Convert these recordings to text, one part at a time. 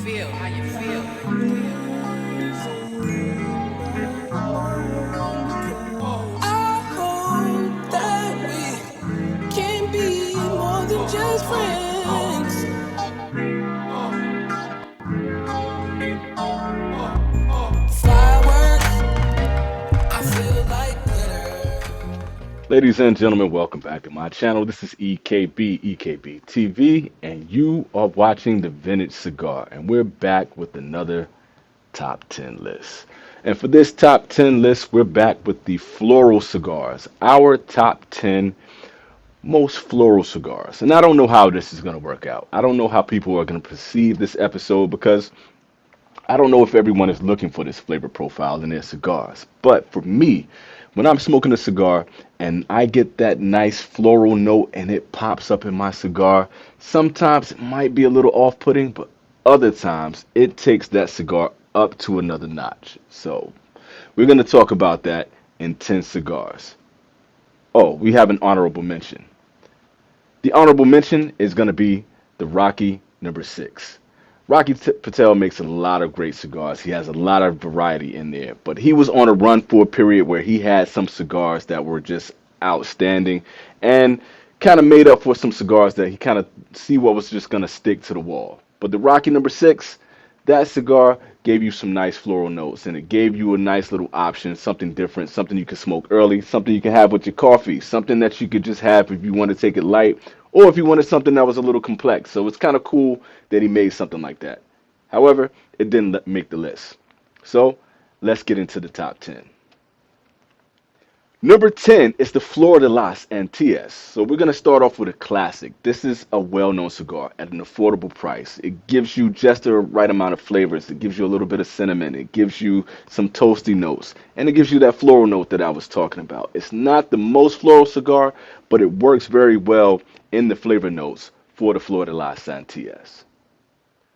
feel, how you feel. I hope that we can be more than just friends. Fireworks, I feel like glitter. Ladies and gentlemen, welcome back to my channel. This is EKB TV, and you are watching the Vintage Cigar, and we're back with another top 10 list. And for this top 10 list, we're back with the floral cigars, our top 10 most floral cigars. And I don't know how this is going to work out. I don't know how people are going to perceive this episode because I don't know if everyone is looking for this flavor profile in their cigars, but for me, when I'm smoking a cigar and I get that nice floral note and it pops up in my cigar, sometimes it might be a little off-putting, but other times it takes that cigar up to another notch. So, we're going to talk about that in 10 cigars. Oh, we have an honorable mention. The honorable mention is going to be the Rocky number 6. Patel makes a lot of great cigars. He has a lot of variety in there, but he was on a run for a period where he had some cigars that were just outstanding and kind of made up for some cigars that he kind of see what was just going to stick to the wall. But the Rocky number 6, that cigar gave you some nice floral notes and it gave you a nice little option, something different, something you can smoke early, something you can have with your coffee, something that you could just have if you want to take it light or if you wanted something that was a little complex. So it's kind of cool that he made something like that. However, it didn't make the list. So let's get into the top 10. Number 10 is the Flor de las Antillas. So we're going to start off with a classic. This is a well-known cigar at an affordable price. It gives you just the right amount of flavors. It gives you a little bit of cinnamon. It gives you some toasty notes. And it gives you that floral note that I was talking about. It's not the most floral cigar, but it works very well in the flavor notes for the Flor de las Antillas.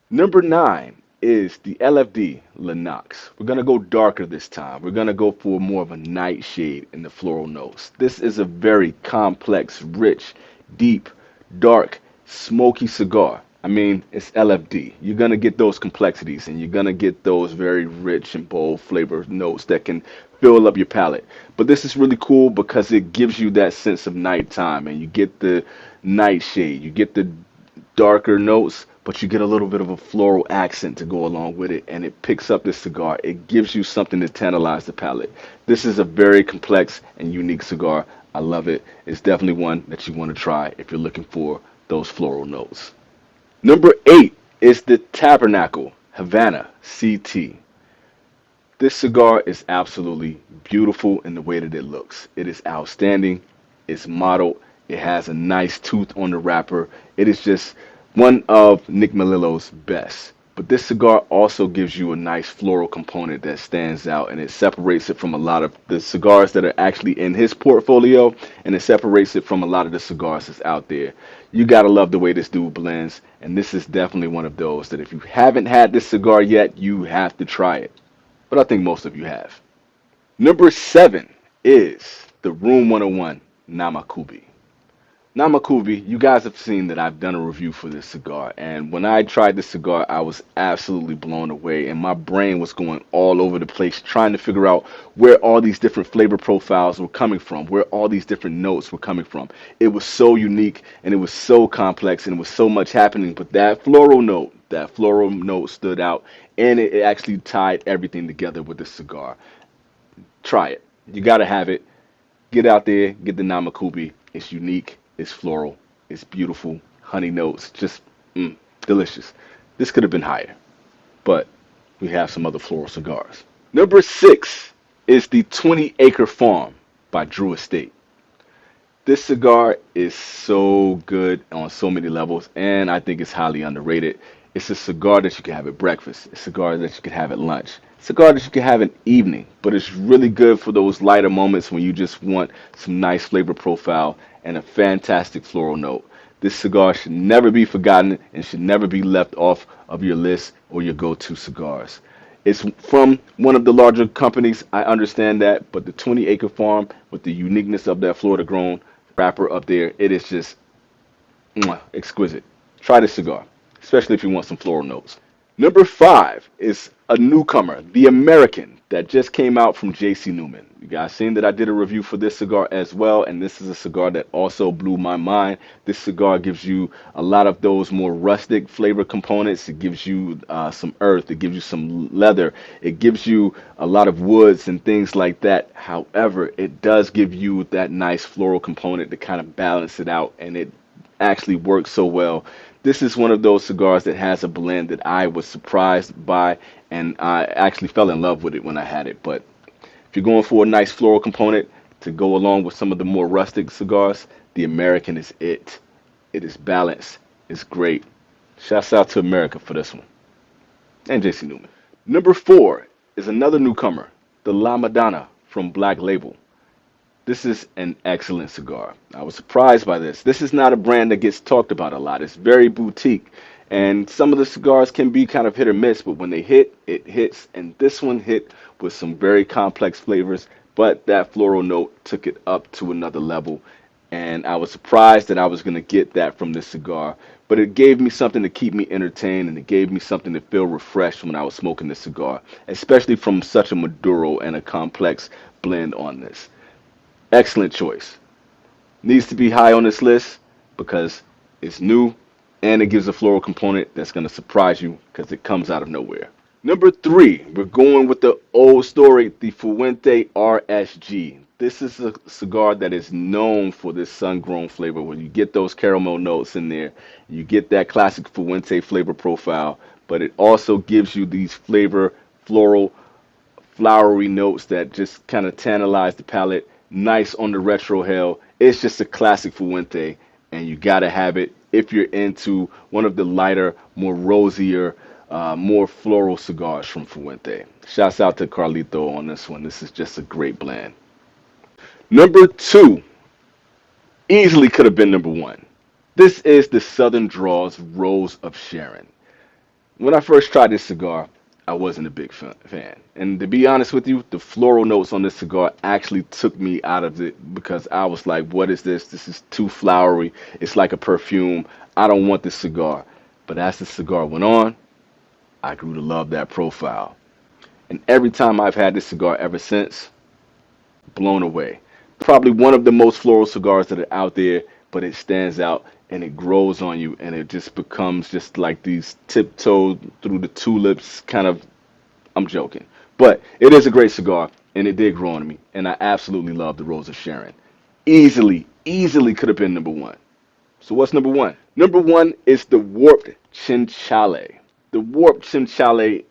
Number 9 is the LFD Lennox. We're going to go darker this time. We're going to go for more of a nightshade in the floral notes. This is a very complex, rich, deep, dark, smoky cigar. I mean, it's LFD. You're going to get those complexities and you're going to get those very rich and bold flavor notes that can fill up your palate. But this is really cool because it gives you that sense of nighttime and you get the nightshade, you get the darker notes, but you get a little bit of a floral accent to go along with it, and it picks up this cigar. It gives you something to tantalize the palate. This is a very complex and unique cigar. I love it. It's definitely one that you want to try if you're looking for those floral notes. Number 8 is the Tabernacle Havana CT. This cigar is absolutely beautiful in the way that it looks. It is outstanding. It's mottled. It has a nice tooth on the wrapper. It is just one of Nick Melillo's best. But this cigar also gives you a nice floral component that stands out and it separates it from a lot of the cigars that are actually in his portfolio and it separates it from a lot of the cigars that's out there. You gotta love the way this dude blends, and this is definitely one of those that if you haven't had this cigar yet, you have to try it. But I think most of you have. Number 7 is the Room 101 Namakubi. Namakubi, you guys have seen that I've done a review for this cigar, and when I tried this cigar, I was absolutely blown away, and my brain was going all over the place trying to figure out where all these different flavor profiles were coming from, where all these different notes were coming from. It was so unique, and it was so complex, and it was so much happening, but that floral note stood out, and it actually tied everything together with the cigar. Try it. You gotta have it. Get out there, get the Namakubi. It's unique, it's floral, it's beautiful, honey notes, just delicious. This could have been higher, but we have some other floral cigars. Number 6 is the 20 Acre Farm by Drew Estate. This cigar is so good on so many levels, and I think it's highly underrated. It's a cigar that you can have at breakfast, a cigar that you can have at lunch, a cigar that you can have at evening, but it's really good for those lighter moments when you just want some nice flavor profile and a fantastic floral note. This cigar should never be forgotten and should never be left off of your list or your go-to cigars. It's from one of the larger companies, I understand that, but the 20 Acre Farm with the uniqueness of that Florida grown wrapper up there, it is just exquisite. Try this cigar, especially if you want some floral notes. Number five is a newcomer, the American, that just came out from JC Newman. You guys seen that I did a review for this cigar as well, and this is a cigar that also blew my mind. This cigar gives you a lot of those more rustic flavor components. It gives you some earth, it gives you some leather, it gives you a lot of woods and things like that. However, it does give you that nice floral component to kind of balance it out, and it actually works so well. This is one of those cigars that has a blend that I was surprised by, and I actually fell in love with it when I had it. But if you're going for a nice floral component to go along with some of the more rustic cigars, the American is it. It is balanced. It's great. Shouts out to America for this one. And JC Newman. Number four is another newcomer, the La Madonna from Black Label. This is an excellent cigar. I was surprised by this. This is not a brand that gets talked about a lot. It's very boutique. And some of the cigars can be kind of hit or miss, but when they hit, it hits. And this one hit with some very complex flavors, but that floral note took it up to another level. And I was surprised that I was going to get that from this cigar. But it gave me something to keep me entertained, and it gave me something to feel refreshed when I was smoking this cigar, especially from such a Maduro and a complex blend on this. Excellent choice. Needs to be high on this list because it's new and it gives a floral component that's going to surprise you because it comes out of nowhere. Number three, we're going with the old story, the Fuente RSG. This is a cigar that is known for this sun-grown flavor where you get those caramel notes in there. You get that classic Fuente flavor profile, but it also gives you these flavor, floral, flowery notes that just kind of tantalize the palate. Nice on the retro hell. It's just a classic Fuente, and you gotta have it if you're into one of the lighter, more rosier, more floral cigars from Fuente. Shouts out to Carlito on this one. This is just a great blend. Number two easily could have been number one. This is the Southern Draws Rose of Sharon. When I first tried this cigar, I wasn't a big fan. And to be honest with you, the floral notes on this cigar actually took me out of it because I was like, what is this? This is too flowery. It's like a perfume. I don't want this cigar. But as the cigar went on, I grew to love that profile. And every time I've had this cigar ever since, blown away. Probably one of the most floral cigars that are out there, but it stands out and it grows on you and it just becomes just like these tiptoe through the tulips kind of. I'm joking. But it is a great cigar and it did grow on me. And I absolutely love the Rose of Sharon. Easily could have been number one. So what's number one? Number one is the Warped Chinchale. The Warped Chinchale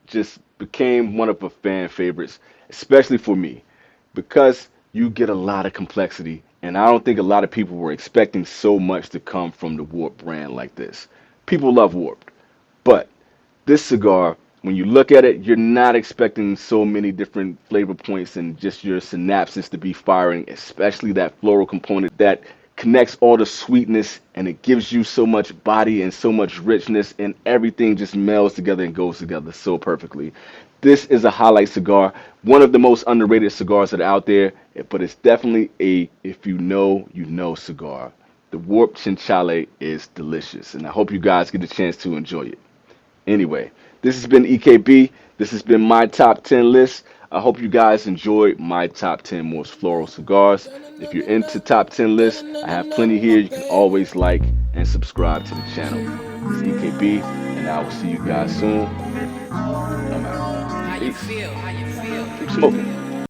just became one of the fan favorites, especially for me, because you get a lot of complexity, and I don't think a lot of people were expecting so much to come from the Warped brand like this. People love Warped, but this cigar, when you look at it, you're not expecting so many different flavor points and just your synapses to be firing, especially that floral component that connects all the sweetness and it gives you so much body and so much richness, and everything just melds together and goes together so perfectly. This is a highlight cigar, one of the most underrated cigars that are out there, but it's definitely a if you know, you know cigar. The Warped Chinchale is delicious, and I hope you guys get a chance to enjoy it. Anyway, this has been EKB. This has been my top 10 list. I hope you guys enjoyed my top 10 most floral cigars. If you're into top 10 lists, I have plenty here. You can always like and subscribe to the channel. It's EKB, and I will see you guys soon. I'm out. How you Peace. feel? How you feel? Keep smoking.